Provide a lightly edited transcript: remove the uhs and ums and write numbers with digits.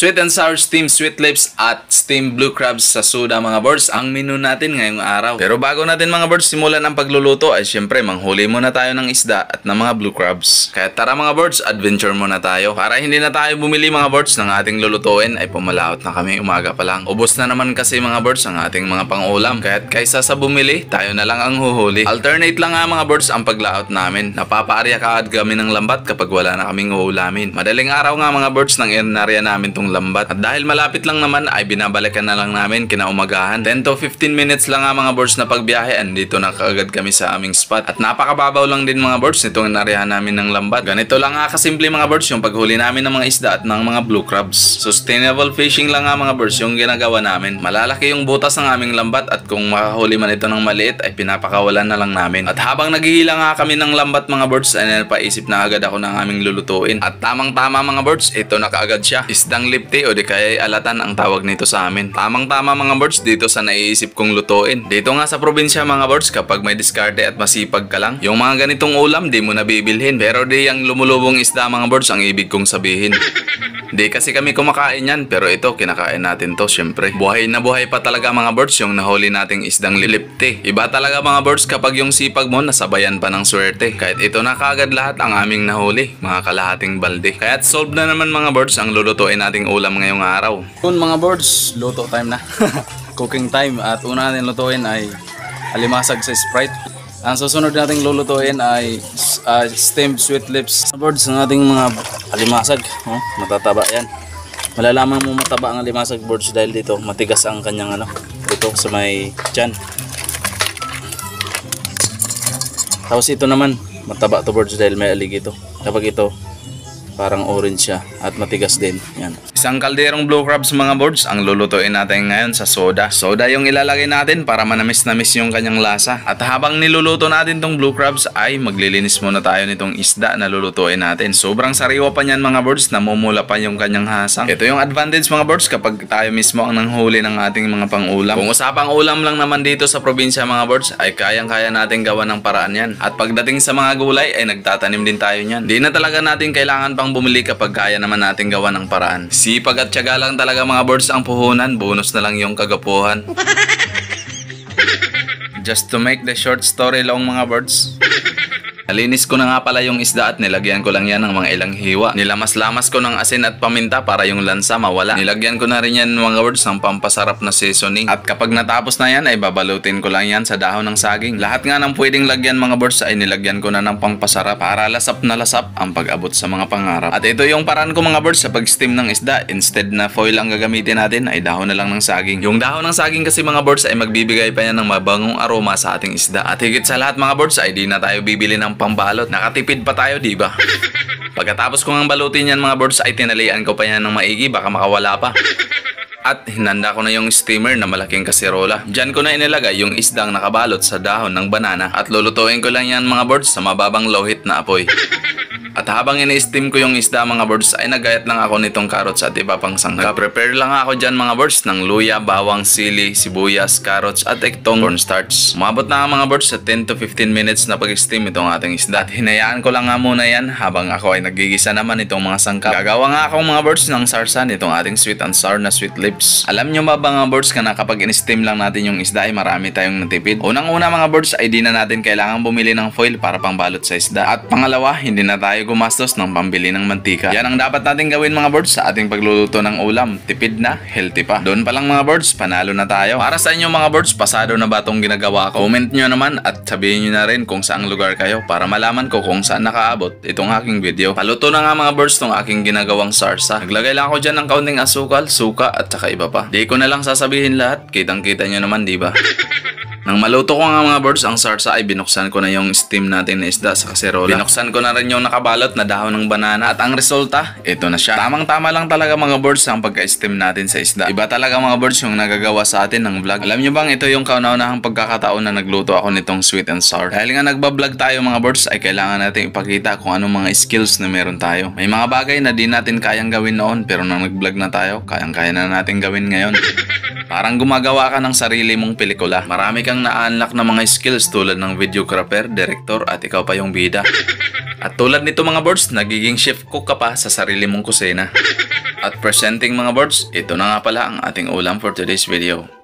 Sweet and sour steamed sweet lips at steamed blue crabs sa soda mga birds ang menu natin ngayong araw. Pero bago natin mga birds simulan ang pagluluto ay syempre manghuli muna tayo ng isda at ng mga blue crabs. Kaya tara mga birds, adventure muna tayo. Para hindi na tayo bumili mga birds ng ating lulutuin ay pumalaot na kami umaga pa lang. Ubos na naman kasi mga birds ang ating mga pang-ulam. Kaya't kaysa sa bumili, tayo na lang ang huhuli. Alternate lang nga mga birds ang paglaot namin. Napapaarya kaagad kami ng lambat kapag wala na kaming uhulamin. Madaling araw nga mga birds nang inarya namin lambat. At dahil malapit lang naman ay binabalikan na lang namin kinaumagahan. 10 to 15 minutes lang nga mga birds na pagbiyahe, andito na kaagad kami sa aming spot. At napakababaw lang din mga birds nitong inaryahan namin ng lambat. Ganito lang nga kasimple mga birds yung paghuli namin ng mga isda at ng mga blue crabs. Sustainable fishing lang nga mga birds yung ginagawa namin. Malalaki yung butas ng aming lambat at kung makahuli man ito ng maliit ay pinapakawalan na lang namin. At habang naghihila nga kami ng lambat mga birds ay napaisip na agad ako ng aming lulutuin. At tamang tama mga birds, ito na kaagad siya. Isdang lipti o di kaya alatan ang tawag nito sa amin. Tamang-tama mga birds dito sa naiisip kong lutuin. Dito nga sa probinsya mga birds, kapag may diskarte at masipag ka lang, yung mga ganitong ulam di mo na bibilhin. Pero di yung lumulubong isda mga birds ang ibig kong sabihin. Di kasi kami kumakain yan, pero ito kinakain natin to syempre. Buhay na buhay pa talaga mga birds yung nahuli nating isdang lilipti. Iba talaga mga birds kapag yung sipag mo nasabayan pa ng swerte. Kahit ito na kagad lahat ang aming nahuli, mga kalahating balde. Kaya't solve na naman mga birds ang lulutuin nating ulam ngayong araw. Yun mga birds, luto time na. Cooking time. At una natin lutuin ay alimasag sa Sprite. Ang susunod nating lulutuin ay steamed sweet lips. Birds ng ating mga alimasag. Matataba yan. Malalaman mo mataba ang alimasag birds dahil dito matigas ang kanyang dito sa may tiyan. Tapos ito naman mataba to birds dahil may alig ito. Kapag ito parang orange siya at matigas din. Yan. Isang kalderong blue crabs mga birds ang lulutuin natin ngayon sa soda. Soda yung ilalagay natin para manamis-namis yung kanyang lasa. At habang niluluto natin tong blue crabs ay maglilinis muna tayo nitong isda na lulutuin natin. Sobrang sariwa pa niyan mga birds, namumula pa yung kanyang hasang. Ito yung advantage mga birds kapag tayo mismo ang nanghuli ng ating mga pang-ulam. Kung usapang ulam lang naman dito sa probinsya mga birds ay kayang-kaya natin gawa ng paraan yan. At pagdating sa mga gulay ay nagtatanim din tayo niyan. Di na talaga natin kailangan pang bumili kapag kaya naman natin gawa ng paraan. Sipag at tiyaga lang talaga mga birds ang puhunan, bonus na lang yung kagapuhan. Just to make the short story long mga birds. Nalinis ko na nga pala yung isda at nilagyan ko lang yan ng mga ilang hiwa. Nilamas-lamas ko ng asin at paminta para yung lansa mawala. Nilagyan ko na rin yan mga birds ng pampasarap na seasoning. At kapag natapos na yan ay babalutin ko lang yan sa dahon ng saging. Lahat nga ng pwedeng lagyan mga birds ay nilagyan ko na ng pampasarap para lasap na lasap ang pag-abot sa mga pangarap. At ito yung paraan ko mga birds sa pag-steam ng isda. Instead na foil ang gagamitin natin ay dahon na lang ng saging. Yung dahon ng saging kasi mga birds ay magbibigay pa yan ng mabangong aroma sa ating isda. At higit sa lahat mga birds ay di na tayo bibili ng pambalot. Nakatipid pa tayo, di ba? Pagkatapos ko ng balutin yan mga birds ay tinalian ko pa yan ng maigi, baka makawala pa. At hinanda ko na yung steamer na malaking kaserola. Diyan ko na inilagay yung isdang nakabalot sa dahon ng banana at lulutuin ko lang yan mga birds sa mababang lohit na apoy. At habang ini-steam ko yung isda mga birds ay nagayat lang ako nitong carrots at iba pang sangkap. Prepare lang ako dyan mga birds ng luya, bawang, sili, sibuyas, carrots at ektong cornstarch. Umabot na mga birds sa 10 to 15 minutes na pag-steam itong ating isda. At hinayaan ko lang nga muna yan habang ako ay nagigisa naman itong mga sangkap. Gagawa nga akong mga birds ng sarsa nitong ating sweet and sour na sweet lips. Alam nyo ba mga birds na kapag in-steam lang natin yung isda ay marami tayong natipid? Unang-una mga birds ay di na natin kailangan bumili ng foil para pangbalot sa isda. At pangalawa, hindi na tayo gumastos ng pambili ng mantika. Yan ang dapat natin gawin mga birds sa ating pagluluto ng ulam. Tipid na, healthy pa. Doon pa lang mga birds, panalo na tayo. Para sa inyo mga birds, pasado na ba itong ginagawa ko? Comment nyo naman at sabihin nyo na rin kung saang lugar kayo para malaman ko kung saan nakaabot itong aking video. Paluto na nga mga birds itong aking ginagawang sarsa. Naglagay lang ako dyan ng kaunting asukal, suka at saka iba pa. Di ko na lang sasabihin lahat, kitang-kita nyo naman diba? Nang maluto ko nga mga birds ang sarsa ay binuksan ko na yung steam natin na isda sa kaserola. Binuksan ko na rin yung nakabalot na dahon ng banana at ang resulta, ito na siya. Tamang-tama lang talaga mga birds ang pagka-steam natin sa isda. Iba talaga mga birds yung nagagawa sa atin ng vlog. Alam nyo bang ito yung kauna-unahang pagkakataon na nagluto ako nitong sweet and sour. Dahil nga nagbablog tayo mga birds ay kailangan natin ipakita kung anong mga skills na meron tayo. May mga bagay na di natin kayang gawin noon pero nang nag-vlog na tayo, kayang-kaya na natin gawin ngayon. Parang gumagawa ka ng sarili mong pelikula. Marami ka kang na-unlock na mga skills tulad ng videographer, director at ikaw pa yung bida. At tulad nito mga birds, nagiging chef cook ka pa sa sarili mong kusina. At presenting mga birds, ito na nga pala ang ating ulam for today's video.